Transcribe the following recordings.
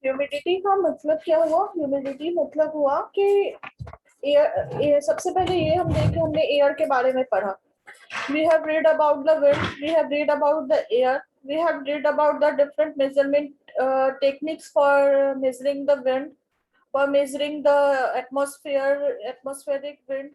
Humidity का मतलब क्या हुआ? ह्यूमिडिटी मतलब हुआ कि एयर, सबसे पहले ये हम देखें, हमने एयर के बारे में पढ़ा. We have read about the wind, we have read about the air, we have read about the different measurement techniques for measuring the wind, for measuring the atmospheric wind.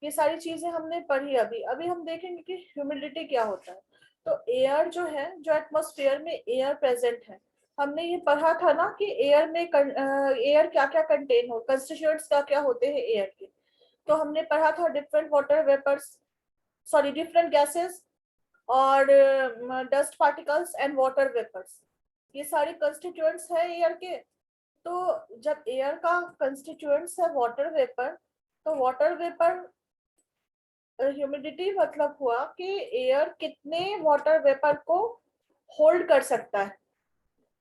ये सारी चीजें हमने पढ़ी. अभी अभी हम देखेंगे कि ह्यूमिडिटी क्या होता है. तो एयर जो है, जो एटमॉस्फेयर में एयर प्रेजेंट है, हमने ये पढ़ा था ना कि एयर में एयर क्या क्या कंटेन हो, कंस्टिट्यूएंट्स क्या क्या होते हैं एयर के. तो हमने पढ़ा था different water vapours, sorry different gases और dust particles and water vapours. ये सारे कंस्टिट्यूएंट्स है एयर के. तो जब एयर का कंस्टिट्यूएंट्स है वाटर वेपर, तो वाटर वेपर ह्यूमिडिटी मतलब हुआ कि एयर कितने वाटर वेपर को होल्ड कर सकता है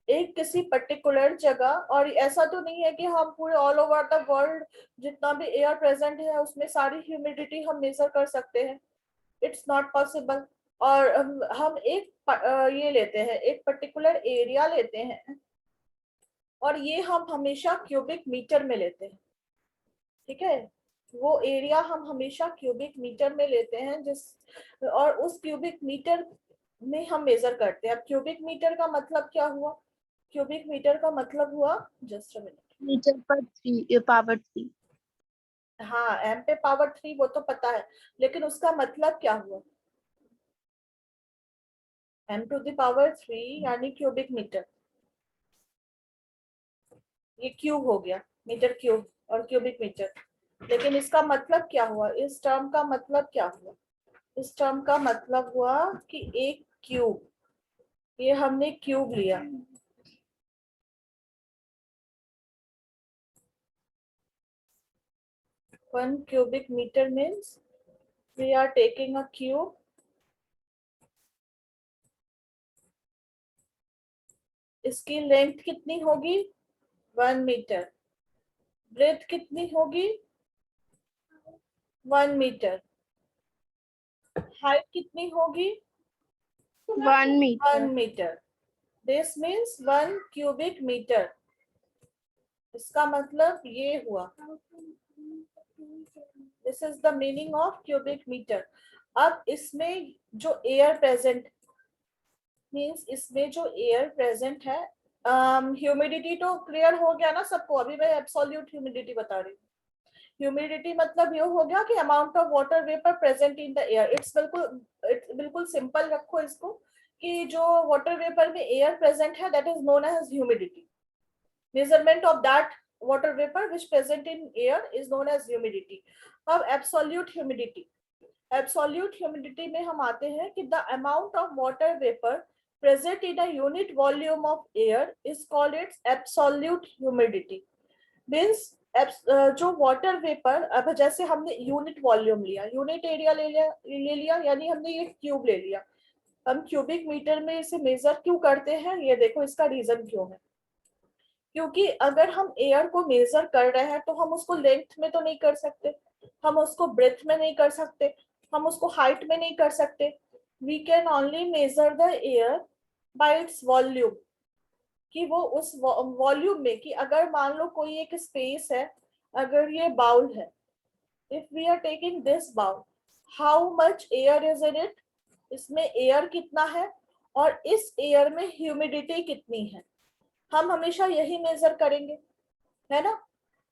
एक किसी पर्टिकुलर जगह. और ऐसा तो नहीं है कि हम पूरे ऑल ओवर द वर्ल्ड जितना भी एयर प्रेजेंट है उसमें सारी ह्यूमिडिटी हम मेजर कर सकते हैं. It's not possible. और हम एक ये लेते हैं, एक पर्टिकुलर एरिया लेते हैं और ये हम हमेशा क्यूबिक मीटर में लेते हैं. ठीक है, वो एरिया हम हमेशा क्यूबिक मीटर में लेते हैं और उस क्यूबिक मीटर में हम मेजर करते हैं. अब क्यूबिक मीटर का मतलब क्या हुआ? क्यूबिक मीटर का मतलब हुआ, जस्ट अ मिनट, मीटर पर 3 पावर 3. हाँ, एम पे पावर 3 वो तो पता है, लेकिन उसका मतलब क्या हुआ? एम टू द पावर 3 यानी क्यूबिक मीटर. ये क्यूब हो गया, मीटर क्यूब और क्यूबिक मीटर. लेकिन इसका मतलब क्या हुआ? इस टर्म का मतलब क्या हुआ? इस टर्म का मतलब हुआ कि एक क्यूब, ये हमने क्यूब लिया. 1 cubic meter means we are taking a cube. इसकी लेंथ कितनी होगी? 1 मीटर. ब्रेथ कितनी होगी? 1 मीटर. हाइट कितनी होगी? 1 metre. 1 metre. This means 1 cubic meter. इसका मतलब ये हुआ. This is the meaning of cubic metre. अब इसमें जो एयर प्रेजेंट मीन्स, इसमें जो एयर प्रेजेंट है, ह्यूमिडिटी तो क्लियर हो गया ना सबको. अभी मैं एब्सोल्यूट ह्यूमिडिटी बता रही हूँ. ह्यूमिडिटी मतलब ये हो गया कि amount of water vapour present in the air. It's बिल्कुल सिंपल रखो इसको कि जो वाटर वेपर में एयर प्रेजेंट है that is known as humidity. Measurement of that water vapour which present in air is known as humidity. अब absolute humidity. Absolute humidity में हम आते हैं कि the amount of water vapour present in a unit volume of air is called its absolute humidity. Means जो water vapour, अब जैसे हमने यूनिट वॉल्यूम लिया, यूनिट एरिया ले लिया, यानी हमने ये क्यूब ले लिया. हम क्यूबिक मीटर में इसे मेजर क्यों करते हैं? ये देखो इसका रीजन क्यों है. क्योंकि अगर हम एयर को मेजर कर रहे हैं तो हम उसको लेंथ में तो नहीं कर सकते, हम उसको ब्रेथ में नहीं कर सकते, हम उसको हाइट में नहीं कर सकते. We can only measure the air by its volume. कि वो उस वॉल्यूम में, कि अगर मान लो कोई एक स्पेस है, अगर ये बाउल है, if we are taking this bowl, how much air is in it, इसमें एयर कितना है और इस एयर में ह्यूमिडिटी कितनी है, हम हमेशा यही मेजर करेंगे, है ना.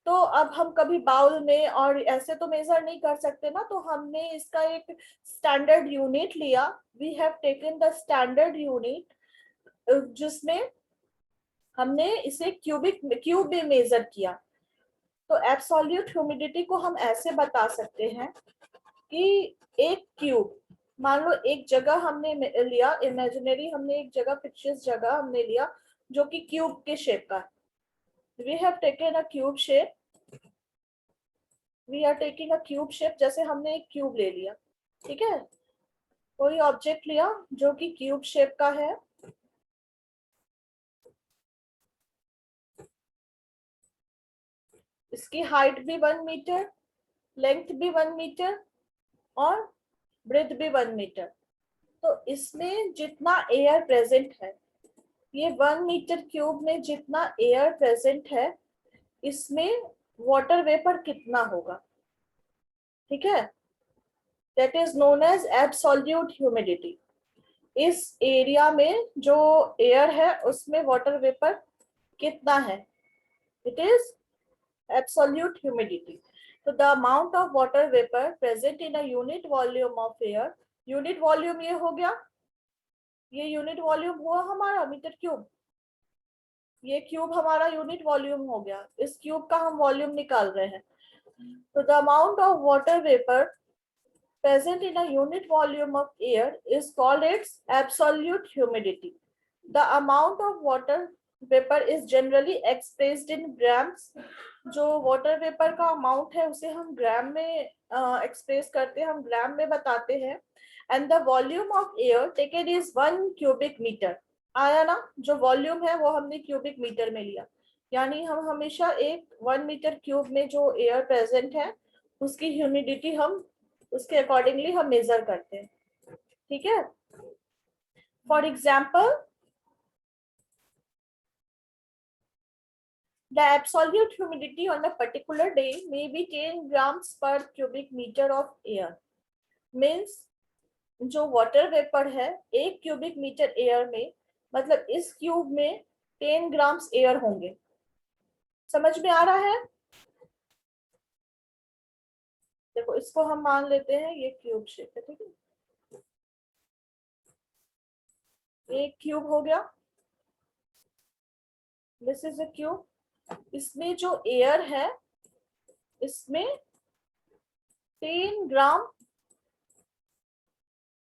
तो अब हम कभी बाउल में और ऐसे तो मेजर नहीं कर सकते ना, तो हमने इसका एक स्टैंडर्ड यूनिट लिया. We have taken the standard unit जिसमें हमने इसे क्यूब में मेजर किया. तो एब्सोल्यूट ह्यूमिडिटी को हम ऐसे बता सकते हैं कि एक क्यूब, मान लो एक जगह हमने लिया इमेजिनरी, हमने एक जगह फिक्सियस जगह हमने लिया जो कि क्यूब के शेप का है. We have taken a cube shape. We are taking a cube shape. जैसे हमने एक क्यूब ले लिया, ठीक है, कोई ऑब्जेक्ट लिया जो कि क्यूब शेप का है. इसकी हाइट भी 1 मीटर, लेंथ भी 1 मीटर और ब्रेथ भी 1 मीटर. तो इसमें जितना एयर प्रेजेंट है ये 1 मीटर क्यूब में जितना एयर प्रेजेंट है इसमें वाटर वेपर कितना होगा, ठीक है, that is known as absolute humidity. इस एरिया में जो एयर है उसमें वाटर वेपर कितना है, it is absolute humidity. So the amount of water vapor present in a unit volume of air, unit volume ये हो गया, ये यूनिट वॉल्यूम हुआ हमारा मीटर क्यूब, ये क्यूब हमारा यूनिट वॉल्यूम हो गया, इस क्यूब का हम वॉल्यूम निकाल रहे हैं। तो the amount of water vapour present in a unit volume of air is called its absolute humidity. The amount of water vapor is generally expressed in grams. जो वाटर वेपर का amount है उसे हम ग्राम में एक्सप्रेस करते हैं, हम ग्राम में बताते हैं। And the volume of air taken is 1 cubic metre. आया ना, जो वॉल्यूम है वो हमने क्यूबिक मीटर में लिया, यानी हम हमेशा एक 1 मीटर क्यूब में जो एयर प्रेजेंट है उसकी ह्यूमिडिटी हम उसके अकॉर्डिंगली हम मेजर करते हैं, ठीक है। For example the absolute humidity on a particular day may be 10 grams per cubic meter of air. Means जो वाटर वेपर है 1 क्यूबिक मीटर एयर में, मतलब इस क्यूब में 10 ग्राम्स एयर होंगे। समझ में आ रहा है? देखो इसको हम मान लेते हैं ये क्यूब शेप है, ठीक है, एक क्यूब हो गया, दिस इज अ क्यूब। इसमें जो एयर है इसमें 10 ग्राम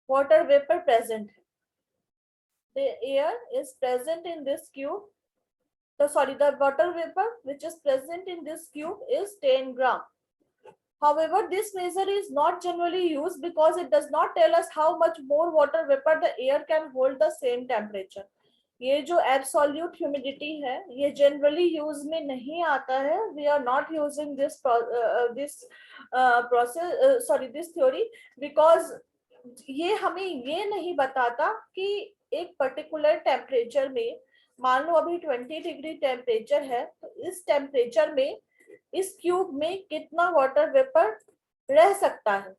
water vapor present है। The air is present in this cube. The water vapor which is present in this cube is 10 gram. However, this measure is not generally used because it does not tell us how much more water vapor the air can hold the same temperature. ये जो absolute humidity है ये generally use में नहीं आता है। We are not using this theory because ये हमें ये नहीं बताता कि एक पर्टिकुलर टेम्परेचर में, मान लो अभी 20 डिग्री टेम्परेचर है, तो इस टेम्परेचर में इस क्यूब में कितना वाटर वेपर रह सकता है,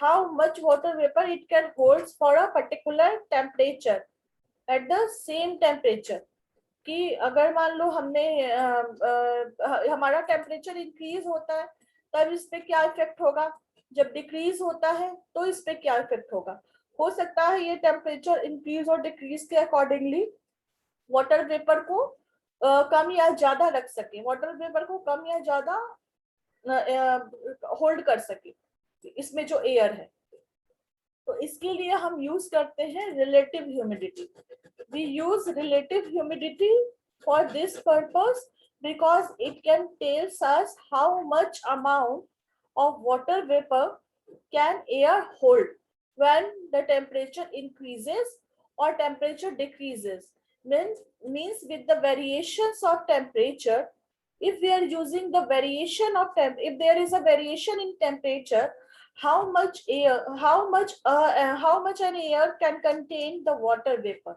how much water vapour it can hold for a particular temperature at the same temperature. कि अगर मान लो हमने हमारा टेम्परेचर इंक्रीज होता है तब इस पे क्या इफेक्ट होगा, जब डिक्रीज होता है तो इस पे क्या इफेक्ट होगा। हो सकता है ये टेम्परेचर इंक्रीज और डिक्रीज के अकॉर्डिंगली वाटर वेपर को कम या ज्यादा रख सके, वाटर वेपर को कम या ज्यादा होल्ड कर सके इसमें जो एयर है। तो इसके लिए हम यूज करते हैं relative humidity. We use relative humidity for this purpose because it can tells us how much amount of water vapor can air hold when the temperature increases or temperature decreases. Means with the variations of temperature, if we are using the variation of if there is a variation in temperature, how much an air can contain the water vapor.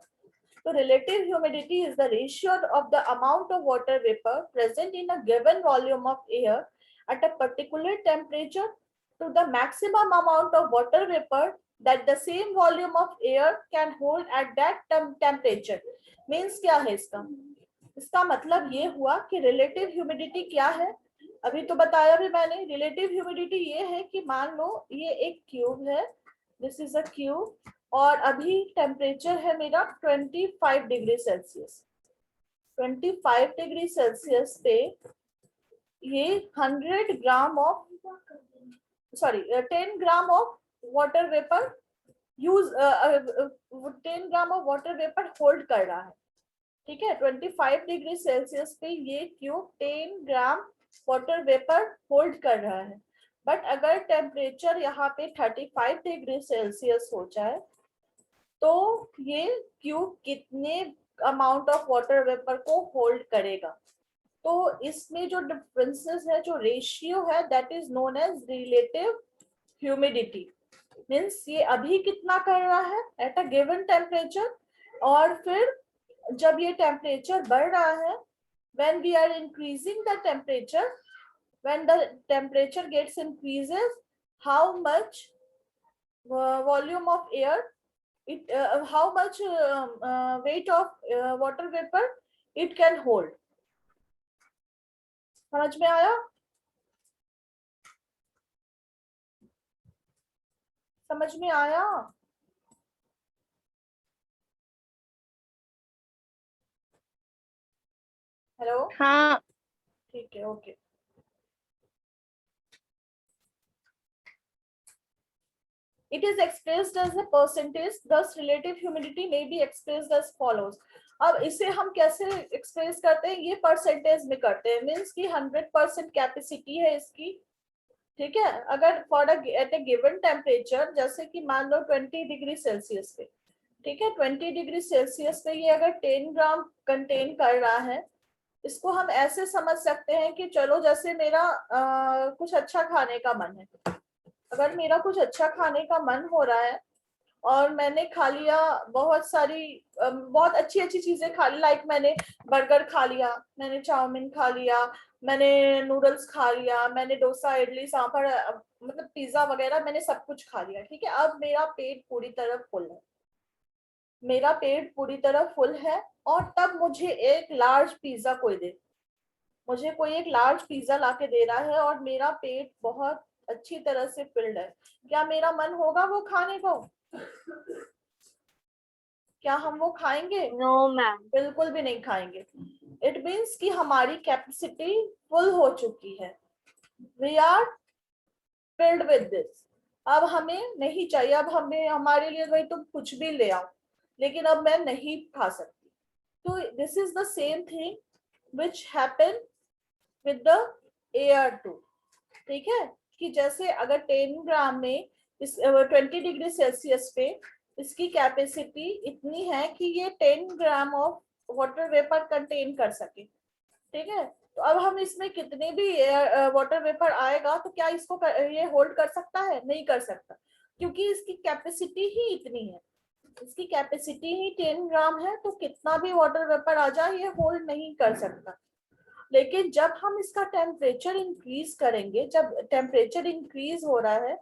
So relative humidity is the ratio of the amount of water vapor present in a given volume of air at a particular temperature to the maximum amount of water vapor that the same volume of air can hold at that temperature. Means क्या है इसका? इसका मतलब ये हुआ कि relative humidity क्या है, अभी तो बताया भी मैंने। रिलेटिव ह्यूमिडिटी ये है कि मान लो ये एक क्यूब है, दिस इज अ क्यूब, और अभी टेम्परेचर है मेरा 25 डिग्री सेल्सियस। 25 डिग्री सेल्सियस पे ये 100 gram of 10 gram of water vapour 10 gram of water vapour hold कर रहा है, ठीक है। 25 डिग्री सेल्सियस पे ये cube 10 gram water vapour hold कर रहा है। बट अगर टेम्परेचर यहाँ पे 35 डिग्री सेल्सियस हो जाए तो ये क्यूब कितने अमाउंट ऑफ वाटर वेपर को होल्ड करेगा। तो इसमें जो डिफरेंसेस है, जो रेशियो है, that is known as relative humidity. Means ये अभी कितना कर रहा है एट अ गिवन टेम्परेचर, और फिर जब ये टेम्परेचर बढ़ रहा है, when we are increasing the temperature, when the temperature gets increases, how much volume of air, it how much weight of water vapor it can hold. समझ में आया? समझ में आया? हेलो? हाँ ठीक है, okay. It is expressed as a percentage, thus relative humidity may be expressed as follows. अब इसे हम कैसे एक्सप्रेस करते हैं? ये परसेंटेज में करते हैं, मीन्स की 100% कैपेसिटी है इसकी. ठीक है, अगर for at a given temperature, जैसे कि मान लो 20 डिग्री सेल्सियस पे, ठीक है, 20 डिग्री सेल्सियस पे ये अगर 10 ग्राम कंटेन कर रहा है, इसको हम ऐसे समझ सकते हैं कि चलो जैसे मेरा कुछ अच्छा खाने का मन है, अगर मेरा कुछ अच्छा खाने का मन हो रहा है और मैंने खा लिया बहुत सारी बहुत अच्छी अच्छी चीजें खा ली, लाइक मैंने बर्गर खा लिया, मैंने चाउमीन खा लिया, मैंने नूडल्स खा लिया, मैंने डोसा इडली सांभर मतलब पिज्जा वगैरह मैंने सब कुछ खा लिया. ठीक है, अब मेरा पेट पूरी तरह फुल है, मेरा पेट पूरी तरह फुल है, और तब मुझे एक लार्ज पिज्जा कोई दे, मुझे कोई एक लार्ज पिज्जा लाके दे रहा है और मेरा पेट बहुत अच्छी तरह से फिल्ड है, क्या मेरा मन होगा वो खाने को? क्या हम वो खाएंगे? No ma'am. बिल्कुल भी नहीं खाएंगे. इट मीन्स कि हमारी कैपेसिटी फुल हो चुकी है. We are filled with this. अब हमें नहीं चाहिए, अब हमें हमारे लिए भाई तुम कुछ भी ले आओ, लेकिन अब मैं नहीं खा सकती. तो this is the same thing which happen with the air too. ठीक है, कि जैसे अगर 10 ग्राम में इस 20 डिग्री सेल्सियस पे इसकी कैपेसिटी इतनी है कि ये 10 gram of water vapour contain कर सके. ठीक है, तो अब हम इसमें कितने भी वाटर वेपर आएगा तो क्या इसको ये होल्ड कर सकता है? नहीं कर सकता, क्योंकि इसकी कैपेसिटी ही इतनी है, इसकी कैपेसिटी ही 10 ग्राम है, तो कितना भी वाटर वेपर आ जाए ये होल्ड नहीं कर सकता. लेकिन जब हम इसका टेम्परेचर इंक्रीज करेंगे, जब टेम्परेचर इंक्रीज हो रहा है,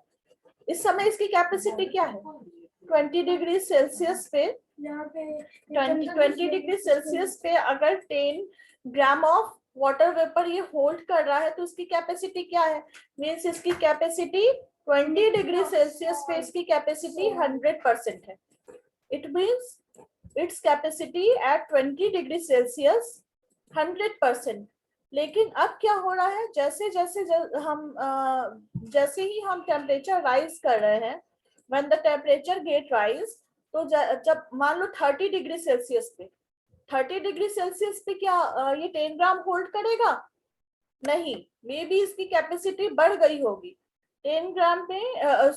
इस समय इसकी कैपेसिटी क्या है? 20 डिग्री सेल्सियस पे 20 डिग्री सेल्सियस पे अगर 10 ग्राम ऑफ वाटर वेपर ये होल्ड कर रहा है तो इसकी कैपेसिटी क्या है? मीन्स इसकी कैपेसिटी 20 डिग्री सेल्सियस पे इसकी कैपेसिटी 100% है. It means its capacity eight 20 degree Celsius 100%. लेकिन अब क्या हो रहा है, जैसे जैसे जैसे ही हम टेम्परेचर राइज कर रहे हैं, when the temperature get rise, तो जब मान लो 30 डिग्री सेल्सियस पे, 30 डिग्री सेल्सियस पे क्या ये 10 ग्राम होल्ड करेगा? नहीं, मे बी इसकी कैपेसिटी बढ़ गई होगी. 10 ग्राम पे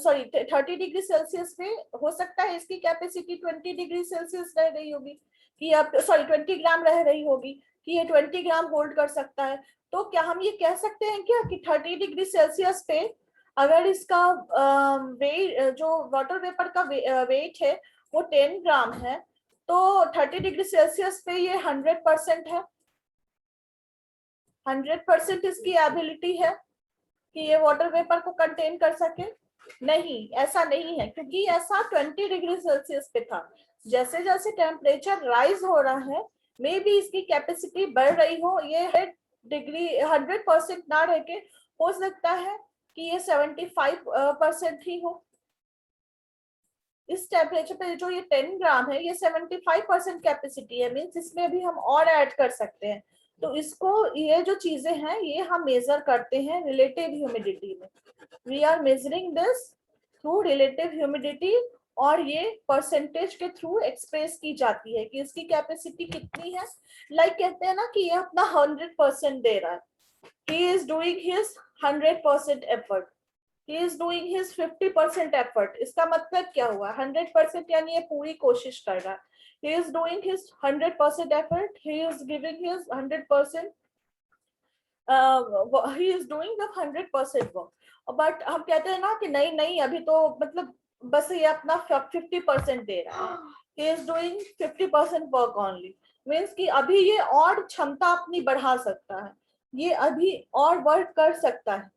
सॉरी 30 डिग्री सेल्सियस पे हो सकता है इसकी कैपेसिटी 20 डिग्री सेल्सियस रह गई होगी, कि अब सॉरी 20 ग्राम रह रही होगी कि ये 20 ग्राम होल्ड कर सकता है. तो क्या हम ये कह सकते हैं क्या कि 30 डिग्री सेल्सियस पे अगर इसका वेट, जो वाटर वेपर का वेट है वो 10 ग्राम है, तो 30 डिग्री सेल्सियस पे ये 100% है, 100% इसकी एबिलिटी है कि ये वाटर वेपर को कंटेन कर सके? नहीं, ऐसा नहीं है, क्योंकि ऐसा 20 डिग्री सेल्सियस पे था. जैसे जैसे टेम्परेचर राइज हो रहा है, मे बी इसकी कैपेसिटी बढ़ रही हो, ये 100% ना रह के हो सकता है कि ये 75% ही हो. इस टेम्परेचर पे जो ये 10 ग्राम है ये 75% कैपेसिटी है, मीन्स इसमें भी हम और ऐड कर सकते हैं. तो इसको, ये जो चीजें हैं ये हम मेजर करते हैं रिलेटिव ह्यूमिडिटी में. We are measuring this through relative humidity, और ये परसेंटेज के थ्रू एक्सप्रेस की जाती है कि इसकी कैपेसिटी कितनी है. लाइक कहते हैं ना कि ये अपना 100% दे रहा है, he is doing his 100% effort, he is doing his 50% effort. इसका मतलब क्या हुआ? 100% यानी ये पूरी कोशिश कर रहा है. He is doing his 100% effort, he is giving his 100%, he is doing the 100% work. But हम कहते हैं ना कि नहीं नहीं, अभी तो मतलब बस ये अपना 50% दे रहा है. he is doing 50% work only, means कि अभी ये और क्षमता अपनी बढ़ा सकता है, ये अभी और वर्क कर सकता है,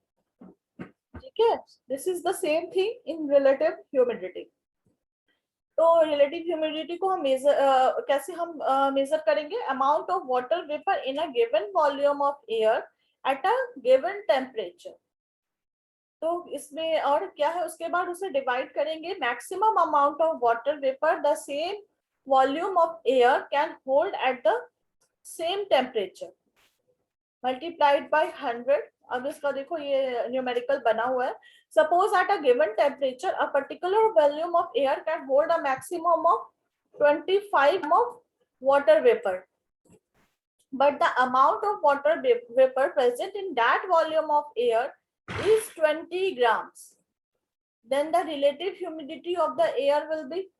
ठीक है। This is the same thing in relative humidity. तो रिलेटिव ह्यूमिडिटी को हम कैसे हम मेजर करेंगे, amount of water vapour in a given volume of air at a given temperature. तो इसमें और क्या है, उसके बाद उसे डिवाइड करेंगे, maximum amount of water vapour the same volume of air can hold at the same temperature multiplied by 100। अब इसका देखो ये न्यूमेरिकल बना हुआ है। Suppose at a given temperature a particular volume of air can hold a maximum of 25 of water vapor, but the amount of water vapor present in that volume of air is 20 grams. Then the relative humidity of the air will be,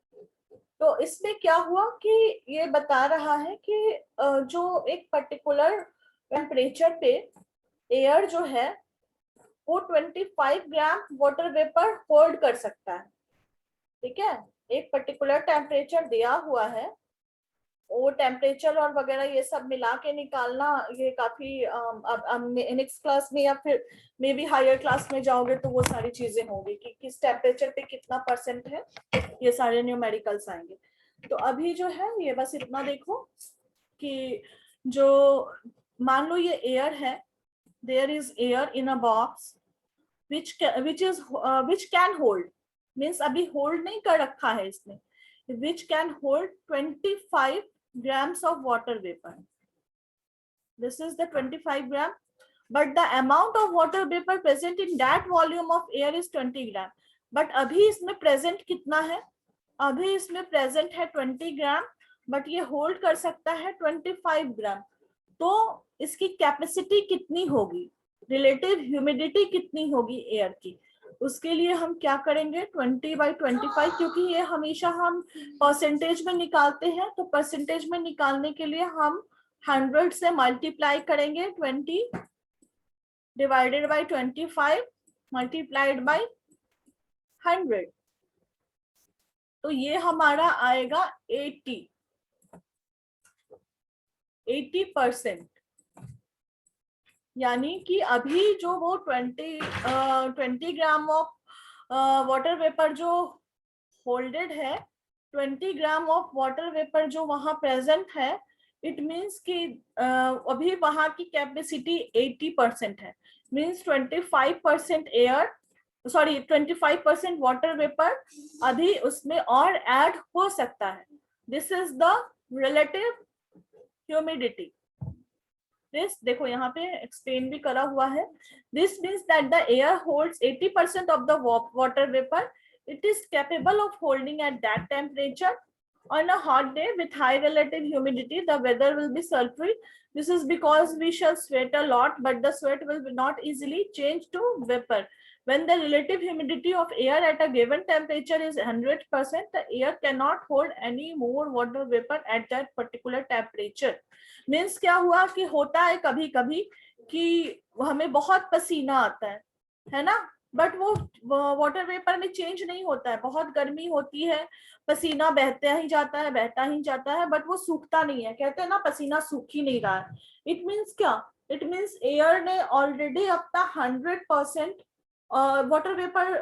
तो इसमें क्या हुआ कि ये बता रहा है कि जो एक पर्टिकुलर टेम्परेचर पे एयर जो है वो 25 ग्राम वाटर वेपर होल्ड कर सकता है, ठीक है। एक पर्टिकुलर टेम्परेचर दिया हुआ है, वो टेम्परेचर और वगैरह ये सब मिला के निकालना ये काफी नेक्स्ट क्लास में या फिर मे बी हायर क्लास में जाओगे तो वो सारी चीजें होंगी कि किस टेम्परेचर पे कितना परसेंट है, ये सारे न्यूमेरिकल्स आएंगे। तो अभी जो है ये बस इतना देखो कि जो मान लो ये एयर है, there is air in a box which can hold, means अभी होल्ड नहीं कर रखा है इसने, which can hold 25 grams of water vapor. This is the 25 gram, but the amount of water vapor present in that volume of air is 20 gram. But अभी इसमें present कितना है, अभी इसमें present है 20 ग्राम, बट ये होल्ड कर सकता है 25 ग्राम। तो इसकी कैपेसिटी कितनी होगी, रिलेटिव ह्यूमिडिटी कितनी होगी एयर की, उसके लिए हम क्या करेंगे 20/25, क्योंकि ये हमेशा हम परसेंटेज में निकालते हैं, तो परसेंटेज में निकालने के लिए हम 100 से मल्टीप्लाई करेंगे, 20 डिवाइडेड बाय 25 मल्टीप्लाइड बाय 100, तो ये हमारा आएगा 80%। यानी कि अभी जो वो 20 ग्राम ऑफ वाटर वेपर जो होल्डेड है, 20 ग्राम ऑफ वाटर वेपर जो वहां प्रेजेंट है, इट मीन्स कि अभी वहां की कैपेसिटी 80% है, means 25% air, sorry 25% water vapour अभी उसमें और ऐड हो सकता है। This is the relative humidity. This देखो यहाँ पे एक्सप्लेन भी करा हुआ है। This means that the air holds 80% of the water vapour, it is capable of holding at that temperature. On a hot day with high relative humidity, the weather will be sultry. This is because we shall sweat a lot, but the sweat will not easily change to vapor. When the relative humidity of air at a given temperature is 100%, the air cannot hold any more water vapor at that particular temperature. Means क्या हुआ कि होता है कभी कभी कि हमें बहुत पसीना आता है ना, बट वो वाटर वेपर में चेंज नहीं होता है, बहुत गर्मी होती है, पसीना बहता ही जाता है बहता ही जाता है, बट वो सूखता नहीं है, कहते हैं ना पसीना सूख ही नहीं रहा है। इट मीन्स क्या, इट मीन्स एयर ने ऑलरेडी अपना 100% वाटर वेपर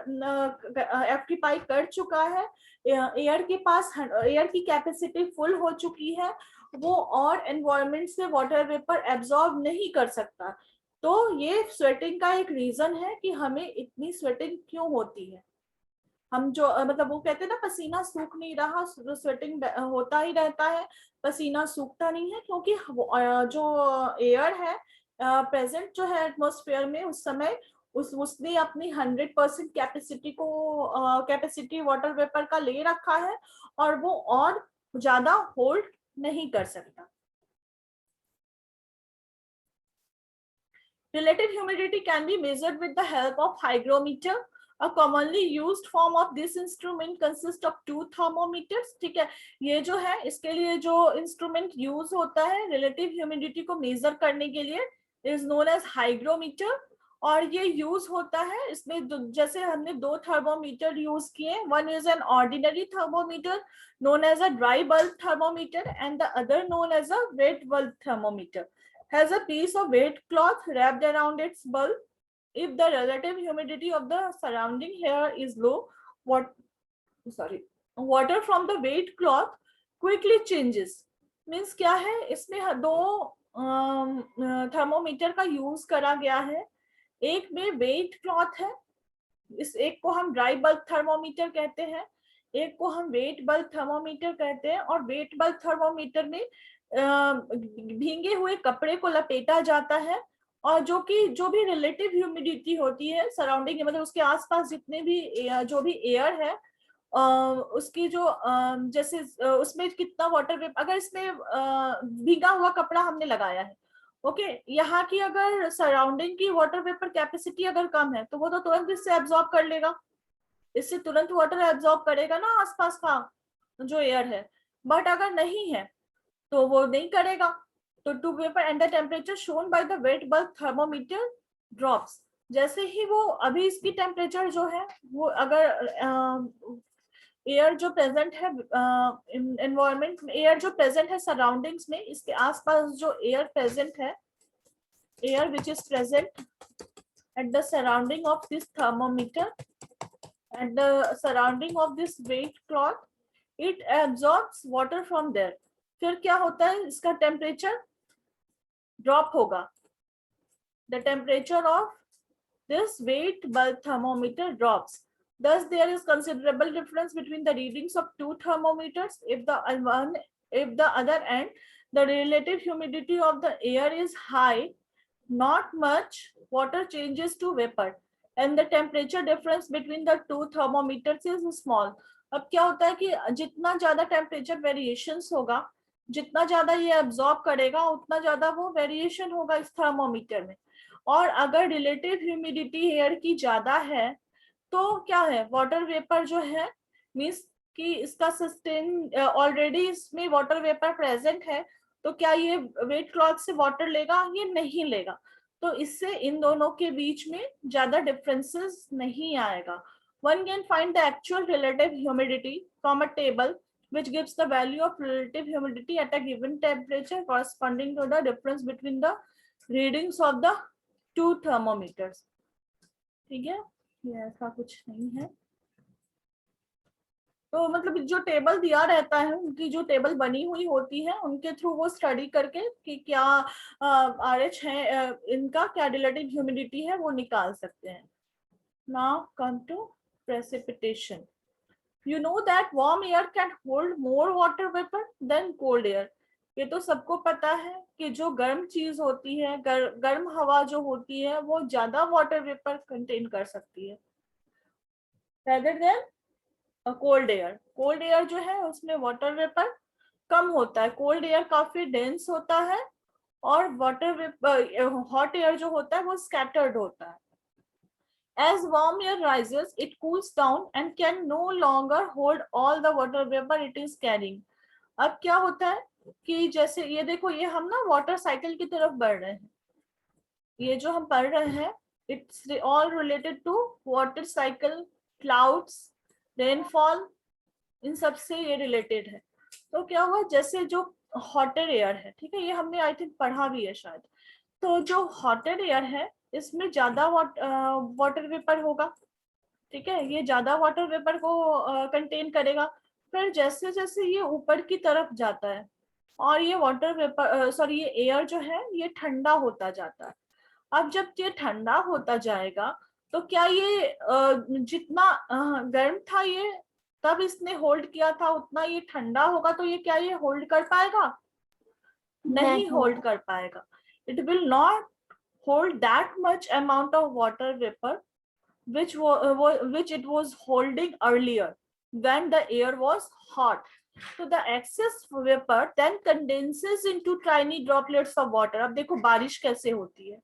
ऑक्यूपाई कर चुका है, एयर के पास एयर की कैपेसिटी फुल हो चुकी है, वो और एनवायरनमेंट से वाटर वेपर एब्जॉर्ब नहीं कर सकता। तो ये स्वेटिंग का एक रीजन है कि हमें इतनी स्वेटिंग क्यों होती है। हम जो मतलब वो कहते हैं ना पसीना सूख नहीं रहा, स्वेटिंग होता ही रहता है, पसीना सूखता नहीं है, क्योंकि जो एयर है प्रेजेंट जो है एटमॉस्फेयर में उस समय उसने अपनी 100% कैपेसिटी वाटर वेपर का ले रखा है और वो और ज्यादा होल्ड नहीं कर सकता। Relative humidity can be measured with the help of hygrometer. A commonly used form of this instrument consists of 2 thermometers. ठीक है, ये जो है इसके लिए जो इंस्ट्रूमेंट यूज होता है रिलेटिव ह्यूमिडिटी को मेजर करने के लिए is known as hygrometer, और ये यूज होता है इसमें जैसे हमने दो थर्मोमीटर यूज किए, one is an ordinary thermometer known as a dry bulb thermometer and the other known as a wet bulb thermometer, has a piece of wet cloth wrapped around its bulb. If the relative humidity of the surrounding air is low, water from the wet cloth quickly changes. Means क्या है, इसमें दो thermometer का use करा गया है। एक में वेट क्लॉथ है, इस एक को हम ड्राई बल्ब थर्मोमीटर कहते हैं, एक को हम वेट बल्ब थर्मोमीटर कहते हैं। और वेट बल्ब थर्मोमीटर में भींगे हुए कपड़े को लपेटा जाता है और जो भी रिलेटिव ह्यूमिडिटी होती है सराउंडिंग, मतलब उसके आसपास जितने भी जो भी एयर है उसकी जो जैसे उसमें कितना वाटर वेपर, अगर इसमें भीगा हुआ कपड़ा हमने लगाया है, ओके, यहाँ की अगर सराउंडिंग की वाटर वेपर कैपेसिटी अगर कम है तो वो तो तुरंत इससे एब्जॉर्ब कर लेगा, इससे तुरंत वाटर एब्जॉर्ब करेगा ना आसपास का जो एयर है। बट अगर नहीं है तो वो नहीं करेगा। तो to vapour and the temperature shown by the wet bulb thermometer drops. जैसे ही वो अभी इसकी टेम्परेचर जो है वो अगर एयर जो प्रेजेंट है एनवायरमेंट में, एयर जो प्रेजेंट है सराउंडिंग्स में, इसके आसपास जो एयर प्रेजेंट है, air which is present at the surrounding of this thermometer, at the surrounding of this weight cloth, it absorbs water from there. फिर क्या होता है, इसका टेम्परेचर ड्रॉप होगा। The temperature of this weight bulb thermometer drops. Thus, there is considerable difference between the readings of two thermometers. If the other end, the relative humidity of the air is high, not much water changes to vapor, and the temperature difference between the two thermometers is small. अब क्या होता है कि जितना ज्यादा temperature variations होगा, जितना ज्यादा ये एब्जॉर्ब करेगा, उतना ज्यादा वो वेरिएशन होगा इस थर्मोमीटर में। और अगर रिलेटिव ह्यूमिडिटी एयर की ज्यादा है तो क्या है, वाटर वेपर जो है मीन्स कि इसका सस्टेन ऑलरेडी इसमें वाटर वेपर प्रेजेंट है, तो क्या ये वेट क्लॉथ से वाटर लेगा? ये नहीं लेगा। तो इससे इन दोनों के बीच में ज्यादा डिफरेंसेस नहीं आएगा। One can find the actual relative humidity from a table which gives the value of relative humidity at a given temperature corresponding to the difference between the readings of the two thermometers. ठीक है, ये ऐसा कुछ नहीं है। तो मतलब जो टेबल दिया रहता है, उनकी जो टेबल बनी हुई होती है, उनके थ्रू वो स्टडी करके कि क्या RH है, इनका क्या रिलेटिव ह्यूमिडिटी है, वो निकाल सकते हैं। Now come to precipitation. You know that warm air can hold more water vapor than cold air. ये तो सबको पता है कि जो गर्म चीज होती है, गर्म हवा जो होती है, वो ज्यादा वाटर वेपर कंटेन कर सकती है rather than cold air. Cold air जो है उसमें वाटर वेपर कम होता है, कोल्ड एयर काफी डेंस होता है और वाटर वेपर हॉट एयर जो होता है वो स्कैटर्ड होता है। As warm air rises, it cools down and can no longer hold all the water vapor it is carrying. अब क्या होता है कि जैसे ये देखो, ये हम ना वाटर साइकिल की तरफ बढ़ रहे हैं, ये जो हम पढ़ रहे हैं it's all related to water cycle, clouds, rainfall, इन सब से ये रिलेटेड है। तो क्या हुआ, जैसे जो हॉटर एयर है, ठीक है, ये हमने आई थिंक पढ़ा भी है शायद, तो जो हॉटर एयर है इसमें ज्यादा वाटर वेपर होगा, ठीक है, ये ज्यादा वाटर वेपर को कंटेन करेगा। फिर जैसे जैसे ये ऊपर की तरफ जाता है और ये वाटर वेपर सॉरी ये एयर जो है ये ठंडा होता जाता है। अब जब ये ठंडा होता जाएगा तो क्या ये जितना गर्म था ये तब इसने होल्ड किया था, उतना ये ठंडा होगा तो ये क्या ये होल्ड कर पाएगा? नहीं होल्ड कर पाएगा। It will not hold that much amount of water vapor which it was holding earlier when the air was hot. So the excess vapor then condenses into tiny droplets of water. अब देखो बारिश कैसे होती है,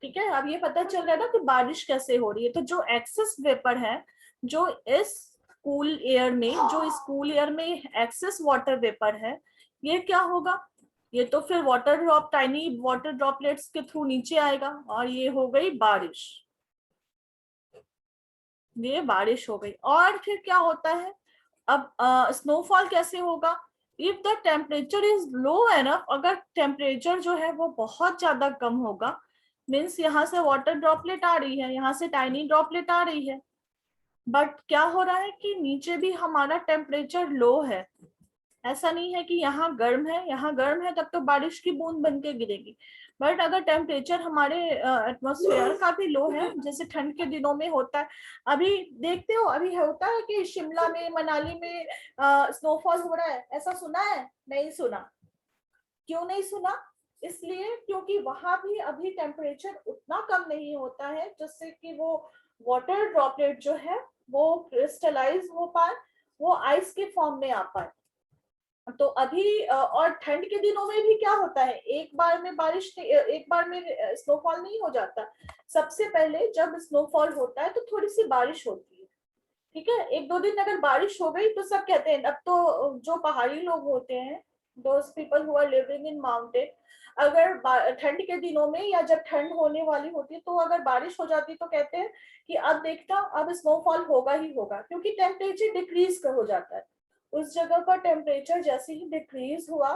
ठीक है, अब ये पता चल रहा है ना कि बारिश कैसे हो रही है। तो जो एक्सेस वेपर है, जो इस कूल एयर में एक्सेस वाटर वेपर है, ये क्या होगा, ये तो फिर water drop, tiny water droplets के थ्रू नीचे आएगा, और ये हो गई बारिश, ये बारिश हो गई। और फिर क्या होता है, अब स्नोफॉल कैसे होगा, if the temperature is low enough, अगर टेम्परेचर जो है वो बहुत ज्यादा कम होगा, मीन्स यहाँ से वाटर ड्रॉपलेट आ रही है, यहाँ से टाइनी ड्रॉपलेट आ रही है, बट क्या हो रहा है कि नीचे भी हमारा टेम्परेचर लो है। ऐसा नहीं है कि यहाँ गर्म है, यहाँ गर्म है तब तो बारिश की बूंद बन के गिरेगी, बट अगर टेम्परेचर हमारे एटमॉस्फेयर का भी लो है, जैसे ठंड के दिनों में होता है, अभी देखते हो अभी होता है कि शिमला में, मनाली में स्नोफॉल हो रहा है, ऐसा सुना है? नहीं सुना। क्यों नहीं सुना? इसलिए क्योंकि वहां भी अभी टेम्परेचर उतना कम नहीं होता है जिससे कि वो वाटर ड्रॉपलेट जो है वो क्रिस्टलाइज हो पाए, वो आइस के फॉर्म में आ पाए। तो अभी और ठंड के दिनों में भी क्या होता है, एक बार में बारिश, एक बार में स्नोफॉल नहीं हो जाता। सबसे पहले जब स्नोफॉल होता है तो थोड़ी सी बारिश होती है, ठीक है, एक दो दिन अगर बारिश हो गई तो सब कहते हैं, अब तो जो पहाड़ी लोग होते हैं, those people who are living in mountain, अगर ठंड के दिनों में या जब ठंड होने वाली होती है तो अगर बारिश हो जाती तो कहते हैं कि अब देखता, अब स्नोफॉल होगा ही होगा, क्योंकि टेम्परेचर डिक्रीज हो जाता है। उस जगह का टेम्परेचर जैसे ही डिक्रीज हुआ,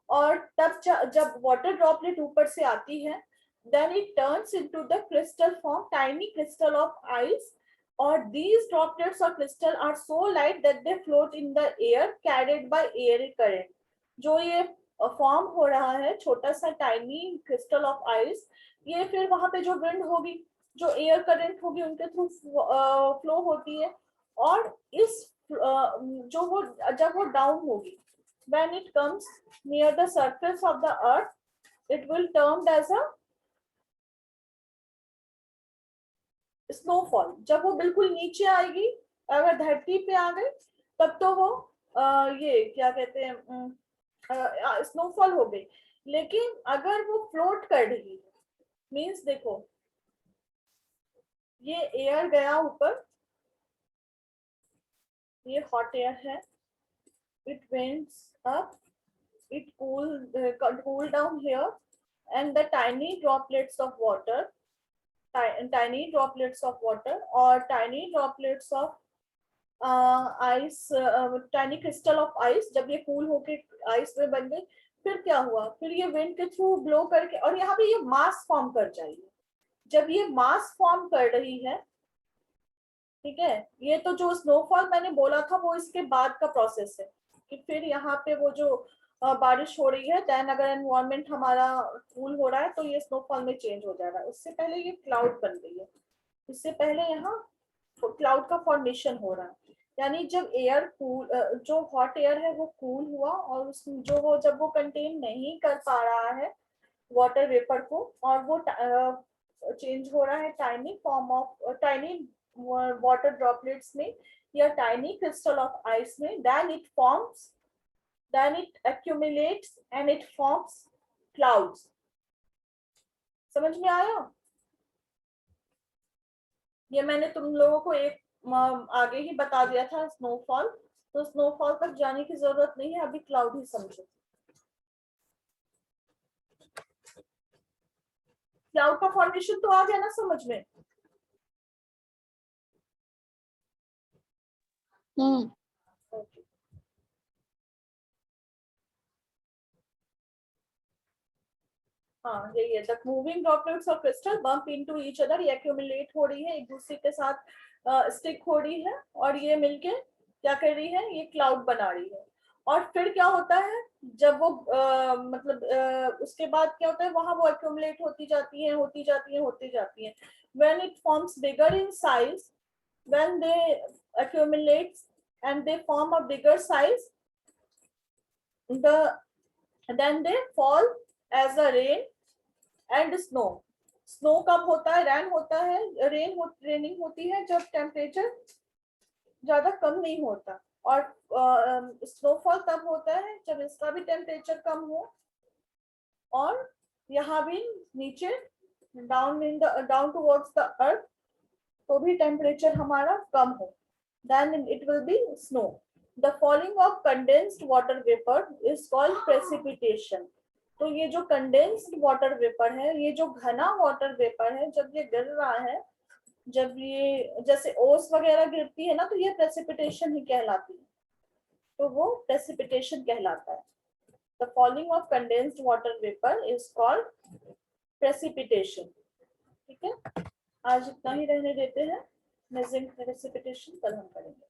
और तब जब वाटर ड्रॉपलेट ऊपर से आती है, then it turns into the crystal form, tiny crystal of ice, or these droplets or crystal are so light that they float in the air carried by air current। जो ये form हो रहा है छोटा सा टाइनी क्रिस्टल ऑफ आइस, ये फिर वहां पे जो विंड होगी, जो एयर करंट होगी, उनके थ्रू फ्लो होती है, और इस जो वो जब वो डाउन होगी, when it comes near the surface of the earth, it will termed as a snowfall. जब वो बिल्कुल नीचे आएगी, अगर धरती पे आ गई, तब तो वो ये क्या कहते हैं, स्नोफॉल हो गई। लेकिन अगर वो फ्लोट कर रही है, मीन्स देखो ये एयर गया ऊपर, ये हॉट एयर है, it went up, it cool down here, and the tiny droplets of water, tiny droplets of water or tiny droplets of ice, tiny crystal of ice, जब ये कूल होके ice में बन गई, फिर क्या हुआ, फिर ये विंड के थ्रू ब्लो करके, और यहाँ पे ये मास फॉर्म कर जाएगी। जब ये मास फॉर्म कर रही है, ठीक है, ये तो जो स्नोफॉल मैंने बोला था वो इसके बाद का प्रोसेस है, कि फिर यहाँ पे वो जो बारिश हो रही है, देन अगर एनवायरनमेंट हमारा कूल हो रहा है तो ये स्नोफॉल में चेंज हो जाएगा। उससे पहले ये क्लाउड बन गई है, इससे पहले यहाँ क्लाउड का फॉर्मेशन हो रहा है। यानी जब एयर कूल, जो हॉट एयर है वो कूल हुआ, और उसमें जो वो जब वो कंटेन नहीं कर पा रहा है वाटर वेपर को, और वो चेंज हो रहा है tiny form of tiny water droplets में या टाइनी क्रिस्टल ऑफ आइस में, then it accumulates and it forms clouds। समझ में आया? ये मैंने तुम लोगों को एक आगे ही बता दिया था स्नोफॉल, तो स्नोफॉल तक जाने की जरूरत नहीं है, अभी क्लाउड ही समझो। क्लाउड का फॉर्मेशन तो आ गया ना समझ में? Okay. हाँ यही है, the moving droplets of crystal bump into each other, ये एक्यूमुलेट हो रही है, एक दूसरे के साथ स्टिक हो रही है, और ये मिलके क्या कर रही है, ये क्लाउड बना रही है। और फिर क्या होता है, जब वो उसके बाद क्या होता है, वहां वो एक्यूमुलेट होती जाती है, होती जाती है, होती जाती है। When it forms bigger in size, when they accumulate and they form a bigger size, then they fall as a rain and snow। Snow कब होता है, रेन होता है, रेनिंग होती है जब टेम्परेचर ज्यादा कम नहीं होता, और स्नोफॉल तब होता है जब इसका भी टेम्परेचर कम हो, और यहाँ भी नीचे डाउन टुवर्ड्स द अर्थ तो भी टेम्परेचर हमारा कम हो, then it will be snow। The falling of condensed water vapor is called precipitation। तो ये जो कंडेंस्ड वाटर वेपर है, ये जो घना वाटर वेपर है, जब ये गिर रहा है, जब ये जैसे ओस वगैरह गिरती है ना, तो ये प्रेसिपिटेशन ही कहलाती है, तो वो प्रेसिपिटेशन कहलाता है। The falling of condensed water vapour is called precipitation. ठीक है, आज इतना ही रहने देते हैं। मेजरिंग प्रेसिपिटेशन कल हम करेंगे।